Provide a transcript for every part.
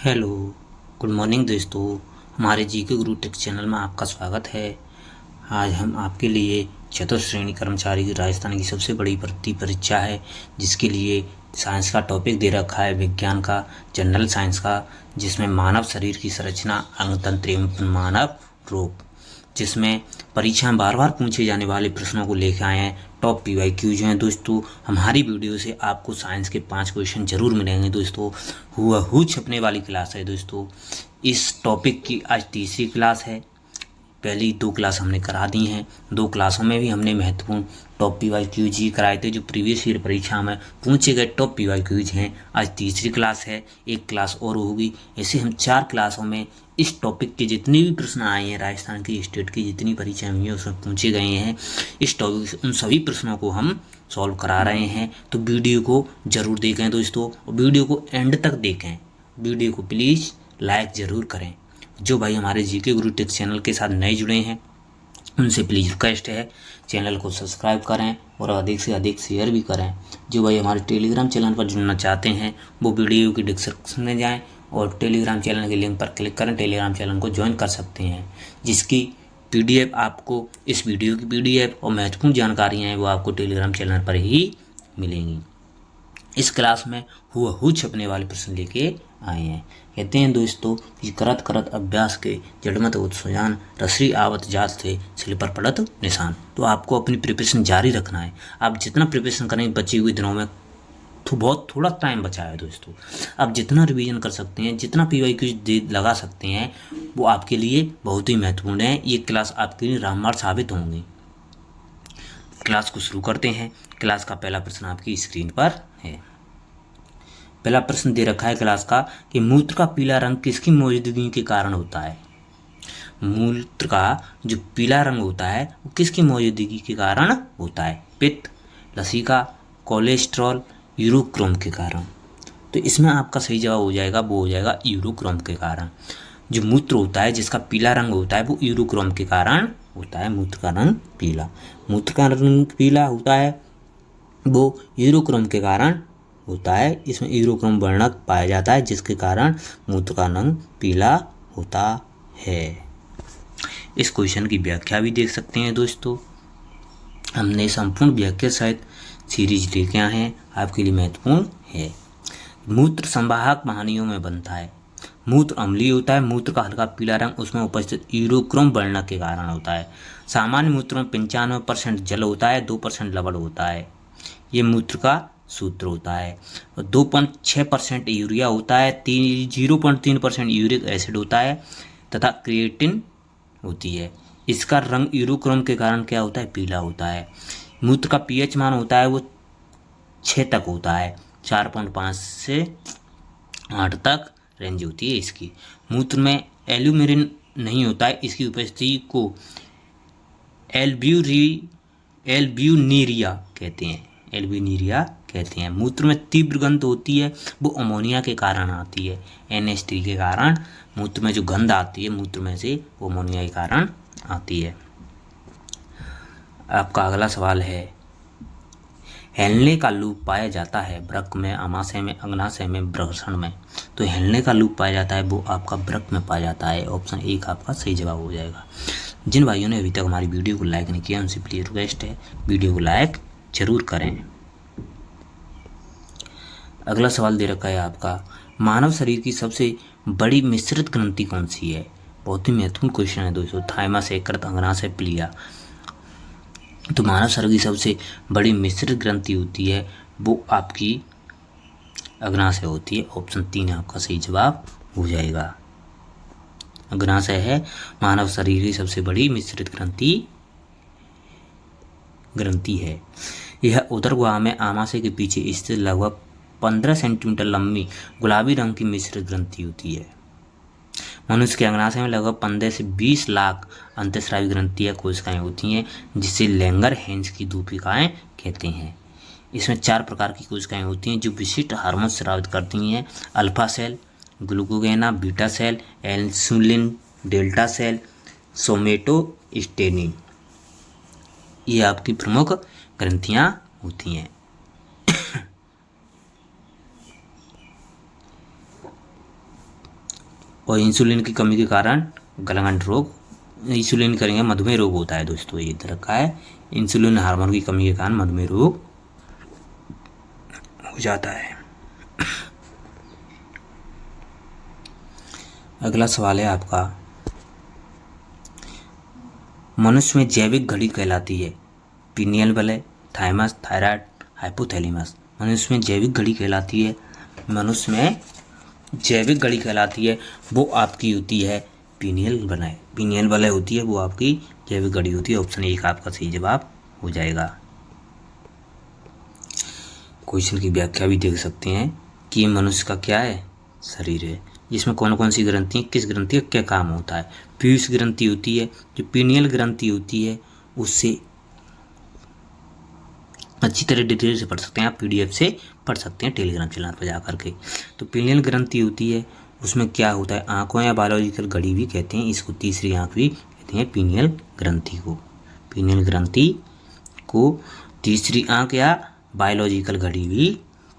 Hello, good morning दोस्तों। हमारे GK गुरु take channel में आपका स्वागत है। आज हम आपके लिए चतुर्थ श्रेणी कर्मचारी की राजस्थान की सबसे बड़ी भर्ती परीक्षा है, जिसके लिए साइंस का टॉपिक दे रखा है, विज्ञान का, जनरल साइंस का, जिसमें मानव शरीर की संरचना, अंगतंत्र एवं मानव रोग, जिसमें परीक्षा में बार बार पूछे जाने वाले प्रश्नों को लेकर आए हैं। टॉप PYQs हैं दोस्तों। हमारी वीडियो से आपको साइंस के 5 क्वेश्चन जरूर मिलेंगे दोस्तों। हुबहू छपने वाली क्लास है दोस्तों। इस टॉपिक की आज तीसरी क्लास है। पहली 2 क्लास हमने करा दी हैं। 2 क्लासों में भी हमने महत्वपूर्ण टॉप PYQs ही कराए थे, जो प्रीवियस ईयर परीक्षा में पूछे गए टॉप PYQs हैं। आज तीसरी क्लास है, एक क्लास और होगी। ऐसे हम 4 क्लासों में इस टॉपिक के जितने भी प्रश्न आए हैं, राजस्थान की स्टेट की जितनी परीक्षाएं हुई हैं उसमें पूछे गए हैं, इस टॉपिक उन सभी प्रश्नों को हम सॉल्व करा रहे हैं। तो वीडियो को जरूर देखें दोस्तों, और वीडियो को एंड तक देखें। वीडियो को प्लीज़ लाइक ज़रूर करें। जो भाई हमारे जीके गुरु टेक चैनल के साथ नए जुड़े हैं, उनसे प्लीज़ रिक्वेस्ट है चैनल को सब्सक्राइब करें और अधिक से अधिक शेयर भी करें। जो भाई हमारे टेलीग्राम चैनल पर जुड़ना चाहते हैं, वो वीडियो की डिस्क्रिप्शन में जाएं और टेलीग्राम चैनल के लिंक पर क्लिक करें। टेलीग्राम चैनल को ज्वाइन कर सकते हैं, जिसकी PDF आपको, इस वीडियो की PDF और महत्वपूर्ण जानकारियाँ हैं वो आपको टेलीग्राम चैनल पर ही मिलेंगी। इस क्लास में हुबहू छपने वाले प्रश्न लेके आए हैं। कहते हैं दोस्तों कि करत करत अभ्यास के जड़मत उत्सुजान, रसरी आवत जात थे सिल पर पड़त निशान। तो आपको अपनी प्रिपरेशन जारी रखना है। आप जितना प्रिपरेशन करेंगे बचे हुए दिनों में, तो बहुत थोड़ा टाइम बचा है दोस्तों। आप जितना रिवीजन कर सकते हैं, जितना PYQ लगा सकते हैं, वो आपके लिए बहुत ही महत्वपूर्ण है। ये क्लास आपके लिए रामबाण साबित होंगी। क्लास को शुरू करते हैं। क्लास का पहला प्रश्न आपकी स्क्रीन पर है। पहला प्रश्न दे रखा है क्लास का कि मूत्र का पीला रंग किसकी मौजूदगी के कारण होता है। मूत्र का जो पीला रंग होता है वो किसकी मौजूदगी के कारण होता है। पित्त, लसीका, कोलेस्ट्रॉल, यूरोक्रोम के कारण। तो इसमें आपका सही जवाब हो जाएगा, वो हो जाएगा यूरोक्रोम के कारण। जो मूत्र होता है जिसका पीला रंग होता है वो यूरोक्रोम के कारण होता है। मूत्र का रंग पीला, मूत्र का रंग पीला होता है वो यूरोक्रोम के कारण होता है। इसमें यूरोक्रोम वर्णक पाया जाता है, जिसके कारण मूत्र का रंग पीला होता है। इस क्वेश्चन की व्याख्या भी देख सकते हैं दोस्तों। हमने संपूर्ण व्याख्या सहित सीरीज लेके आए हैं, आपके लिए महत्वपूर्ण है। मूत्र संवाहक वाहिनियों में बनता है। मूत्र अम्लीय होता है। मूत्र का हल्का पीला रंग उसमें उपस्थित यूरोक्रोम वर्णक के कारण होता है। सामान्य मूत्र में 95% जल होता है, 2% लवण होता है। ये मूत्र का सूत्र होता है। 2.6% यूरिया होता है, 0.3% यूरिक एसिड होता है तथा क्रिएटिन होती है। इसका रंग यूरोक्रोम के कारण क्या होता है, पीला होता है। मूत्र का pH मान होता है वो 6 तक होता है, 4.5 से 8 तक रेंज होती है इसकी। मूत्र में एल्यूमिनिन नहीं होता है, इसकी उपस्थिति को एल्ब्यूनीरिया कहते हैं। एल्ब्यूनीरिया कहते हैं। मूत्र में तीव्र गंध होती है, वो अमोनिया के कारण आती है। NH3 के कारण मूत्र में जो गंध आती है मूत्र में से, वो अमोनिया के कारण आती है। आपका अगला सवाल है, हेलने का लूप पाया जाता है वृक्क में, अमाशय में, अग्नाशय में, वृषण में। तो हेलने का लूप पाया जाता है वो आपका वृक्क में पाया जाता है। ऑप्शन 1 आपका सही जवाब हो जाएगा। जिन भाइयों ने अभी तक हमारी वीडियो को लाइक नहीं किया, उनसे प्लीज रिक्वेस्ट है वीडियो को लाइक जरूर करें। अगला सवाल दे रखा है आपका, मानव शरीर की सबसे बड़ी मिश्रित ग्रंथि कौन सी है। बहुत ही महत्वपूर्ण क्वेश्चन है दोस्तों। थाइमस, यकृत, अग्नाशय, प्लीहा। तो मानव शरीर की सबसे बड़ी मिश्रित ग्रंथि होती है वो आपकी अग्नाशय होती है। ऑप्शन 3 आपका सही जवाब हो जाएगा। अग्नाशय है मानव शरीर की सबसे बड़ी मिश्रित ग्रंथि है। यह उदर गुहा में आमाशय के पीछे स्थित लगभग 15 सेंटीमीटर लंबी गुलाबी रंग की मिश्रित ग्रंथि होती है। मनुष्य के अग्नाशय में लगभग 15 से 20 लाख अंतःस्रावी ग्रंथियां कोशिकाएं होती हैं, जिसे लैंगर हैंस की दूपिकाएं कहते हैं। इसमें 4 प्रकार की कोशिकाएं होती हैं जो विशिष्ट हार्मोन स्रावित करती हैं। Alpha cell, glucagon, beta cell, insulin, delta cell, somatostatin. ये आपकी प्रमुख ग्रंथियां होती हैं। और इंसुलिन की कमी के कारण गलघंट रोग, इंसुलिन करेंगे मधुमेह रोग होता है दोस्तों। ये इधर रखा है, इंसुलिन हार्मोन की कमी के कारण मधुमेह रोग हो जाता है। अगला सवाल है आपका, मनुष्य में जैविक घड़ी कहलाती है पीनियल बले, थाइमस, थायराइड, हाइपोथैलेमस। मनुष्य में जैविक घड़ी कहलाती है, मनुष्य में जैविक घड़ी कहलाती है वो आपकी होती है पीनियल बलय। पीनियल बलय होती है वो आपकी जैविक घड़ी होती है। ऑप्शन 1 आपका सही जवाब हो जाएगा। क्वेश्चन की व्याख्या भी देख सकते हैं कि मनुष्य का क्या है, शरीर है, जिसमें कौन कौन सी ग्रंथि, किस ग्रंथि का क्या काम होता है। पीयूष ग्रंथि होती है, जो पीनियल ग्रंथि होती है उससे अच्छी तरह डिटेल से पढ़ सकते हैं आप, पीडीएफ से पढ़ सकते हैं टेलीग्राम चैनल पर जा करके। तो पीनियल ग्रंथि होती है, उसमें क्या होता है, आंखों या बायोलॉजिकल घड़ी भी कहते हैं इसको, तीसरी आंख भी कहते हैं पीनियल ग्रंथि को। पीनियल ग्रंथि को तीसरी आंख या बायोलॉजिकल घड़ी भी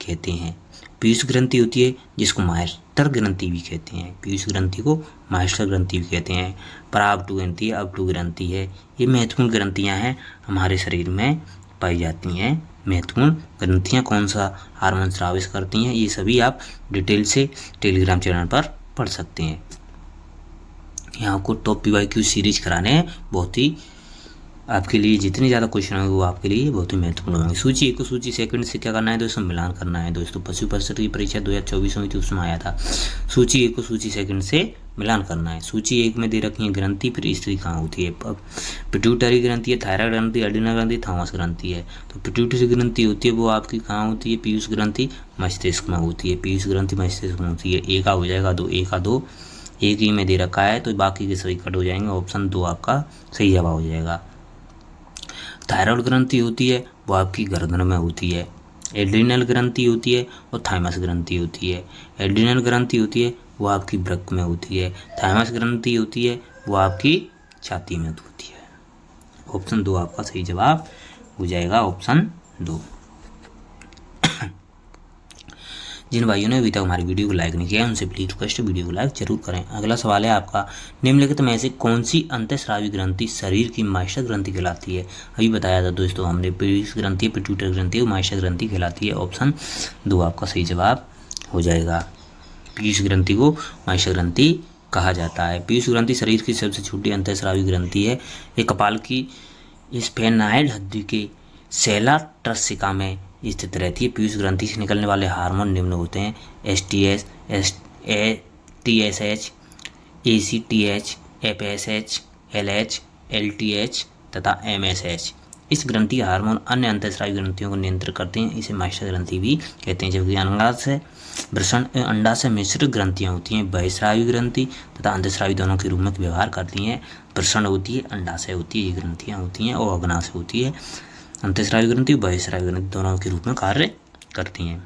कहते हैं। पीयूष ग्रंथि होती है जिसको मास्टर ग्रंथि भी कहते हैं, पीयूष ग्रंथि को मास्टर ग्रंथि भी कहते हैं। पराबटू ग्रंथि, अबटू ग्रंथि है, ये महत्वपूर्ण ग्रंथियां हैं हमारे शरीर में पाई जाती हैं। महत्वपूर्ण ग्रंथियां कौन सा हार्मोन स्रावित करती हैं, ये सभी आप डिटेल से टेलीग्राम चैनल पर पढ़ सकते हैं। यहाँ आपको टॉप पीवाईक्यू सीरीज कराने हैं, बहुत ही आपके लिए जितने ज़्यादा क्वेश्चन होंगे वो आपके लिए बहुत ही महत्वपूर्ण होंगे। सूची 1 को सूची सेकंड से क्या करना है दोस्तों, मिलान करना है दोस्तों। पशु परिषद की परीक्षा 2024 हुई थी, उसमें आया था। सूची 1 को सूची सेकंड से मिलान करना है। सूची 1 में दे रखी है ग्रंथि, फिर स्त्री कहाँ होती है, पिट्यूटरी ग्रंथि है, थायराइड ग्रंथि, एड्रिनल ग्रंथि, थॉमस ग्रंथि है। तो पिट्यूटरी ग्रंथि होती है वो आपकी कहाँ होती है, पीयूष ग्रंथि मस्तिष्क में होती है, पीयूष ग्रंथि मस्तिष्क में होती है। एक हो जाएगा, 2 एक का 2, एक ही में दे रखा है तो बाकी के सभी कट हो जाएंगे। ऑप्शन 2 आपका सही जवाब हो जाएगा। थायराइड ग्रंथि होती है वो आपकी गर्दन में होती है। एड्रिनल ग्रंथि होती है और थाइमस ग्रंथि होती है। एड्रिनल ग्रंथि होती है वो आपकी वृक्क में होती है। थाइमस ग्रंथि होती है वो आपकी छाती में होती है। ऑप्शन 2 आपका सही जवाब हो जाएगा, ऑप्शन 2। जिन भाइयों ने अभी तक हमारी वीडियो को लाइक नहीं किया उनसे प्लीज रिक्वेस्ट है वीडियो को लाइक जरूर करें। अगला सवाल है आपका, निम्नलिखित में से कौन सी अंतःस्रावी ग्रंथि शरीर की मास्टर ग्रंथि कहलाती है। अभी बताया था दोस्तों हमने, पीयूष ग्रंथि, पिट्यूटरी ग्रंथि और मास्टर ग्रंथि कहलाती है। ऑप्शन 2 आपका सही जवाब हो जाएगा। पीयूष ग्रंथि को मास्टर ग्रंथि कहा जाता है। पीयूष ग्रंथि शरीर की सबसे छोटी अंतःस्रावी ग्रंथि है। ये कपाल की स्फेनाइड हड्डी के सेला ट्रसिका में स्थित रहती है। पीयूष ग्रंथि से निकलने वाले हार्मोन निम्न होते हैं, STH, TSH, ACTH, FSH, LH, LTH तथा एमएसएच। इस ग्रंथि हार्मोन अन्य अंतःस्रावी ग्रंथियों को नियंत्रित करते हैं, इसे मास्टर ग्रंथि भी कहते हैं। जबकि अंडाशय, वृषण, अंडाशय मिश्रित ग्रंथियाँ होती हैं, बहिस्रावी ग्रंथि तथा अंतःस्रावी दोनों के रूप में व्यवहार करती हैं। वृषण होती है, अंडाशय होती है, ये ग्रंथियाँ होती हैं, और अग्नाशय होती है। अंतःस्रावी ग्रंथि, बहिस्रावी ग्रंथि दोनों के रूप में कार्य करती हैं।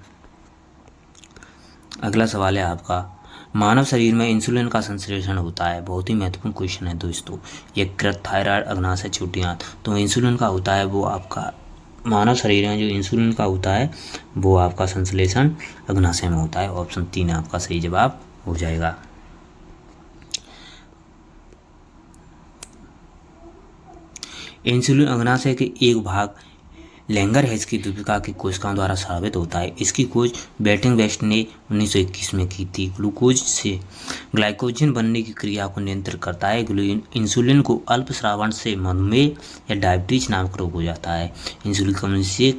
अगला सवाल है आपका, मानव शरीर में इंसुलिन का संश्लेषण होता है। बहुत ही महत्वपूर्ण क्वेश्चन है दोस्तों। यकृत, थायराइड, अग्नाशय, छोटी आंत। तो इंसुलिन का होता है वो आपका मानव शरीर में जो इंसुलिन का होता है वो आपका संश्लेषण अग्नाशय में होता है। ऑप्शन 3 आपका सही जवाब हो जाएगा। इंसुलिन अग्नाशय के एक भाग लैंगरहैज़ की द्वीपिका की कोशिकाओं द्वारा स्रावित होता है। इसकी खोज बेटिंग वेस्ट ने 1921 में की थी। ग्लूकोज से ग्लाइकोजन बनने की क्रिया को नियंत्रित करता है। इंसुलिन को अल्प श्रावण से मधुमेह या डायबिटीज नामक रोग हो जाता है। इंसुलिन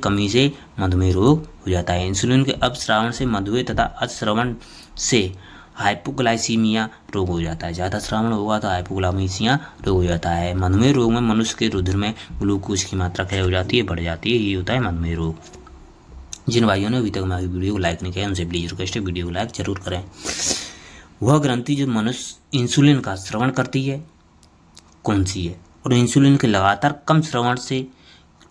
कमी से मधुमेह रोग हो जाता है। इंसुलिन के अपश्रावण से मधुमेह तथा अश्रवण से हाइपोग्लाइसीमिया रोग हो जाता है। ज़्यादा श्रावण होगा तो हाइपोग्लाइसीमिया रोग हो जाता है। मधुमेह रोग में मनुष्य के रुधिर में ग्लूकोज की मात्रा क्या हो जाती है, बढ़ जाती है। ये होता है मधुमेह रोग। जिन भाइयों ने अभी तक हमारी वीडियो को लाइक नहीं किया उनसे प्लीज रिक्वेस्ट है वीडियो को लाइक जरूर करें। वह ग्रंथि जो मनुष्य इंसुलिन का श्रवण करती है कौन सी है, और इंसुलिन के लगातार कम श्रवण से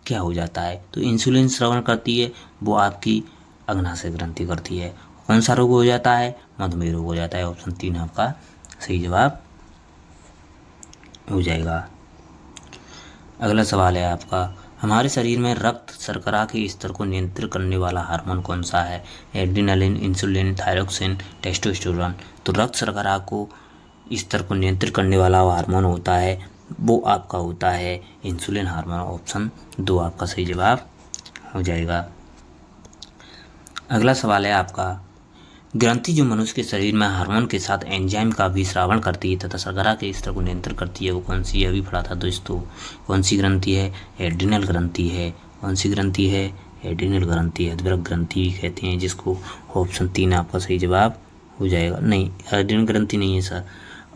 क्या हो जाता है। तो इंसुलिन श्रवण करती है वो आपकी अग्नाशय ग्रंथि करती है। कौन सा रोग हो जाता है, मधुमेह रोग हो जाता है। ऑप्शन 3 आपका सही जवाब हो जाएगा। अगला सवाल है आपका, हमारे शरीर में रक्त शर्करा के स्तर को नियंत्रित करने वाला हार्मोन कौन सा है? Adrenaline, insulin, thyroxine, testosterone. तो रक्त शर्करा को स्तर को नियंत्रित करने वाला हार्मोन होता है, वो आपका होता है इंसुलिन हार्मोन। ऑप्शन 2 आपका सही जवाब हो जाएगा। अगला सवाल है आपका, ग्रंथि जो मनुष्य के शरीर में हार्मोन के साथ एंजाइम का भी स्रावण करती है तथा शर्करा के स्तर को नियंत्रित करती है, वो कौन सी है? अभी पढ़ा था दोस्तों। कौन सी ग्रंथि है? एड्रिनल ग्रंथि है। कौन सी ग्रंथि है? एड्रिनल ग्रंथि है। अद्वरक ग्रंथि भी कहते हैं जिसको। ऑप्शन 3 आपका सही जवाब हो जाएगा। नहीं, एड्रिनल ग्रंथि नहीं है सर,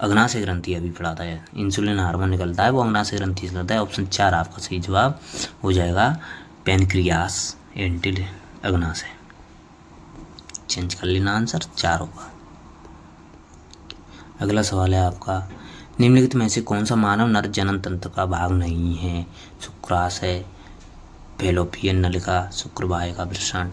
अग्नाशय ग्रंथि अभी पढ़ा था। इंसुलिन हार्मोन निकलता है वो अग्नाशय ग्रंथि से निकलता है। ऑप्शन 4 आपका सही जवाब हो जाएगा, पैनक्रियास एंटिल अग्नाशय। चेंज कर लेना, आंसर 4 होगा। अगला सवाल है आपका, निम्नलिखित में से कौन सा मानव नर जनन तंत्र का भाग नहीं है? शुक्राशय, फैलोपियन नलिका, शुक्रवाहिका वृषण।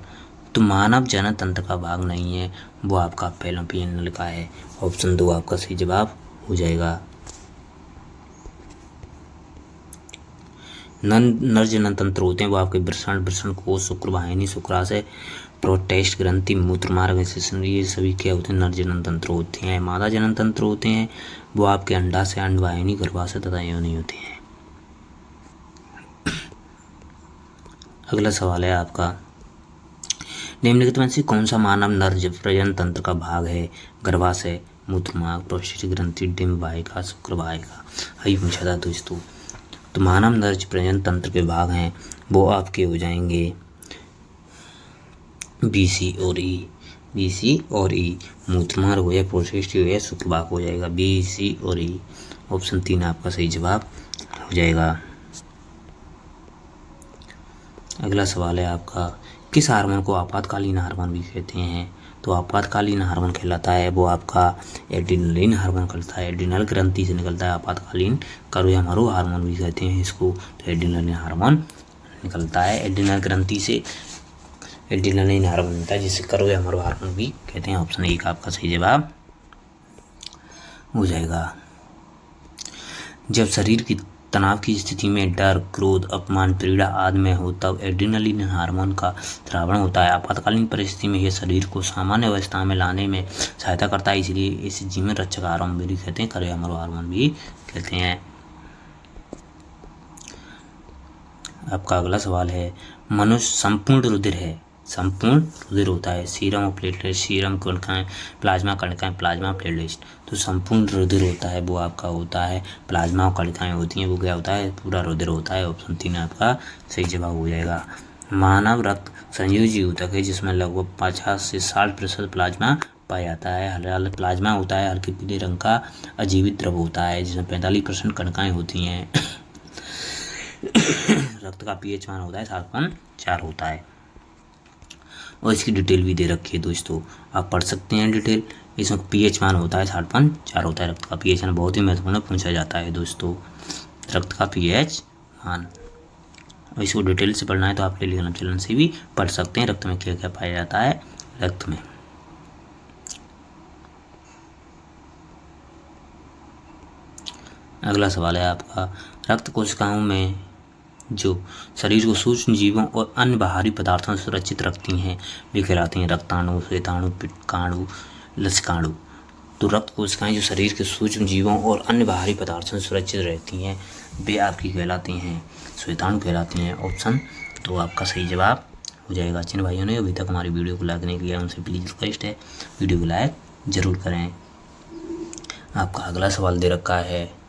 तो मानव जनन तंत्र का भाग नहीं है, वो आपका फैलोपियन नलिका है। ऑप्शन 2 आपका सही जवाब हो जाएगा। नर जनन तंत्र होते हैं वो आपके वृषण कोश, शुक्रवाहिनी, शुक्राशय, प्रोटेस्ट ग्रंथि, मूत्रमार्ग, ये सभी क्या होते हैं? नर जनन तंत्र होते हैं। मादा जनन तंत्र होते हैं वो आपके अंडाशय, अंडवाहिनी, गर्भाशय तथा योनि होते हैं। अगला सवाल है आपका, निम्नलिखित में से कौन सा मानव नर प्रजनन तंत्र का भाग है? गर्भाशय, मूत्रमार्ग, प्रोस्टेट ग्रंथि, डिंब वाहिका, शुक्रवाहिका। अभी पूछा था दोस्तों। तो मानव नर प्रजनन तंत्र के भाग हैं वो आपके हो जाएंगे BC और E। BC और E, मूत्रमार्ग हो या प्रोस्टेट हो या शुक्रवाहिका हो जाएगा, BC और E। ऑप्शन 3 आपका सही जवाब हो जाएगा। अगला सवाल है आपका, किस हार्मोन को आपातकालीन हार्मोन भी कहते हैं? तो आपातकालीन हार्मोन कहलाता है वो आपका एड्रिनलिन हार्मोन कहलाता है। एड्रिनल ग्रंथि से निकलता है आपातकालीन करोयामारो हार्मोन भी कहते हैं इसको। तो एड्रिनलिन हार्मोन निकलता है एड्रिनल ग्रंथि से, एड्रिनलिन हार्मोन मिलता है जिसे करोयामारो हार्मोन भी कहते हैं। ऑप्शन 1 आपका सही जवाब हो जाएगा। जब शरीर की तनाव की स्थिति में डर, क्रोध, अपमान, पीड़ा आदि में हो तब एड्रिनलिन हार्मोन का स्रावण होता है। आपातकालीन परिस्थिति में यह शरीर को सामान्य अवस्था में लाने में सहायता करता है, इसलिए इसे जीवन रक्षक हार्मोन भी कहते हैं, करोयामारो हार्मोन भी कहते हैं। आपका अगला सवाल है, मनुष्य संपूर्ण रुधिर है, संपूर्ण रुधिर होता है। सीरम और प्लेटलेट, सीरम कणिकाएं, प्लाज्मा कणिकाएं, प्लाज्मा प्लेटलेट। तो संपूर्ण रुधिर होता है वो आपका होता है प्लाज्मा और कणिकाएं होती हैं, वो क्या होता है? पूरा रुधिर होता है। ऑप्शन 3 आपका सही जवाब हो जाएगा। मानव रक्त संयोजी ऊतक है जिसमें लगभग 50 से 60% प्लाज्मा पाया जाता है। हल्का प्लाज्मा होता है, हल्के पीले रंग का अजीवित द्रव होता है जिसमें 45% कणिकाएं होती हैं। रक्त का pH मान होता है 7.4 होता है। और इसकी डिटेल भी दे रखी है दोस्तों, आप पढ़ सकते हैं डिटेल। इसमें pH मान होता है 7.4 होता है। रक्त का pH मान बहुत ही महत्वपूर्ण पूछा जाता है दोस्तों, रक्त का pH मान। और इसको डिटेल से पढ़ना है तो आप टेलीग्राम चैनल से भी पढ़ सकते हैं रक्त में क्या क्या पाया जाता है रक्त में। अगला सवाल है आपका, रक्त कोशिकाओं में जो शरीर को सूक्ष्म जीवों और अन्य बाहरी पदार्थों से सुरक्षित रखती हैं वे कहलाती हैं रक्ताणु, श्वेताणु, पित्तकाणु, लसिकाणु। तो रक्त कोशिकाएं जो शरीर के सूक्ष्म जीवों और अन्य बाहरी पदार्थों से सुरक्षित रहती हैं वे आपकी कहलाती हैं श्वेताणु कहलाती हैं। ऑप्शन 2 आपका सही जवाब हो जाएगा। जिन भाइयों ने अभी तक हमारी वीडियो को लाइक नहीं किया उनसे प्लीज़ रिक्वेस्ट है वीडियो को लाइक जरूर करें। आपका अगला सवाल दे रखा है,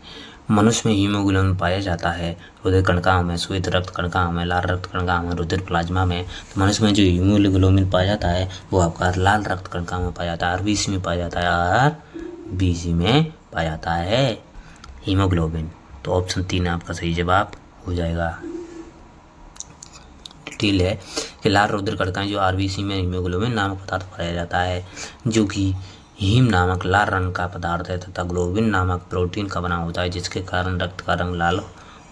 मनुष्य में हीमोग्लोबिन पाया जाता है रुधिर कणिकाओं में, श्वेत रक्त कणिकाओं में, लाल रक्त कणिकाओं में, रुधिर प्लाज्मा में। तो मनुष्य में जो हीमोग्लोबिन पाया जाता है वो आपका लाल रक्त कणिकाओं में पाया जाता है, RBC में पाया जाता है, RBC में पाया जाता है हीमोग्लोबिन। तो ऑप्शन 3 आपका सही जवाब हो जाएगा। डिटेल है कि लाल रुधिर कणिकाएं जो RBC में हीमोग्लोबिन नामक पदार्थ पाया जाता है जो कि हीम नामक लाल रंग का पदार्थ है तथा ग्लोबिन नामक प्रोटीन का बना होता है जिसके कारण रक्त का रंग लाल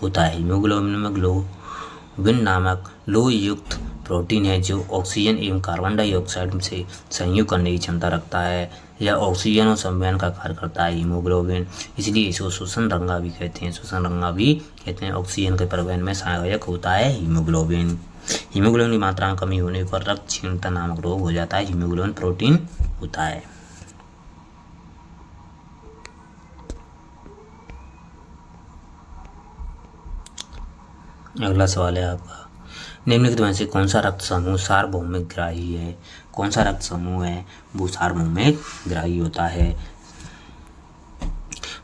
होता है। हीमोग्लोबिन में ग्लोबिन नामक लोह युक्त प्रोटीन है जो ऑक्सीजन एवं कार्बन डाइऑक्साइड से संयोग करने की क्षमता रखता है। यह ऑक्सीजन और संवहन का कार्य करता है हीमोग्लोबिन, इसलिए इसको श्वसन रंगा भी कहते हैं। श्वसन रंगा भी कहते हैं। ऑक्सीजन के परिवहन में सहायक होता है हीमोग्लोबिन। हीमोग्लोबिन की मात्रा में कमी होने पर रक्त क्षीणता नामक रोग हो जाता है। हीमोग्लोबिन प्रोटीन होता है। अगला सवाल है आपका, निम्नलिखित में से कौन सा रक्त समूह सार्वभौमिक ग्राही है? कौन सा रक्त समूह है वो सार्वभौमिक ग्राही होता है?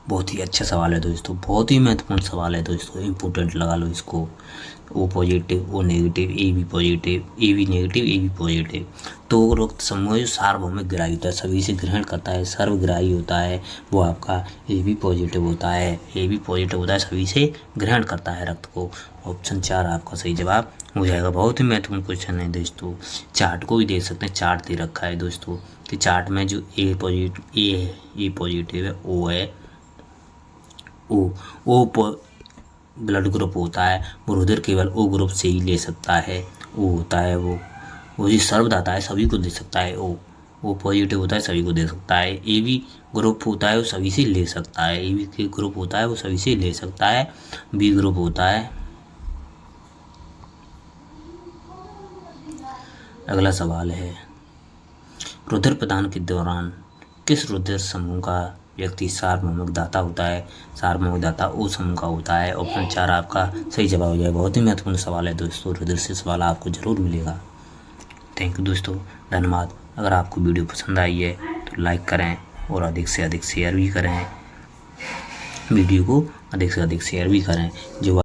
बहुत ही अच्छा सवाल है दोस्तों, बहुत ही महत्वपूर्ण सवाल है दोस्तों, इम्पोर्टेंट लगा लो इसको। O positive, O negative, A B positive, A B negative, A B positive. तो रक्त समूह जो सार्वभौमिक ग्राही होता है, सभी से ग्रहण करता है, सर्वग्राही होता है, वो आपका ए बी पॉजिटिव होता है। ए बी पॉजिटिव होता है, सभी से ग्रहण करता है रक्त को। ऑप्शन 4 आपका सही जवाब हो जाएगा। बहुत ही महत्वपूर्ण क्वेश्चन है दोस्तों। चार्ट को भी देख सकते हैं, चार्ट दे रखा है दोस्तों कि चार्ट में जो ए पॉजिटिव है, ओ है, ओ ब्लड ग्रुप होता है, वो रुधिर केवल ओ ग्रुप से ही ले सकता है। ओ होता है वो जी सर्वदाता है, सभी को दे सकता है। ओ पॉजिटिव होता है, सभी को दे सकता है। ए बी ग्रुप होता है, वो सभी से ले सकता है। ए बी के ग्रुप होता है, वो सभी से ले सकता है। बी ग्रुप होता है। अगला सवाल है, रुधिर प्रदान के दौरान किस रुधिर समूह का व्यक्ति सार्वभौमिक दाता होता है? सार्वभौमिक दाता ओ समूह का होता है। ऑप्शन 4 आपका सही जवाब हो जाएगा। बहुत ही महत्वपूर्ण सवाल है दोस्तों, रुधिर से सवाल आपको जरूर मिलेगा। थैंक यू दोस्तों, धन्यवाद। अगर आपको वीडियो पसंद आई है तो लाइक करें और अधिक से अधिक शेयर भी करें। वीडियो को अधिक से अधिक शेयर भी करें। जो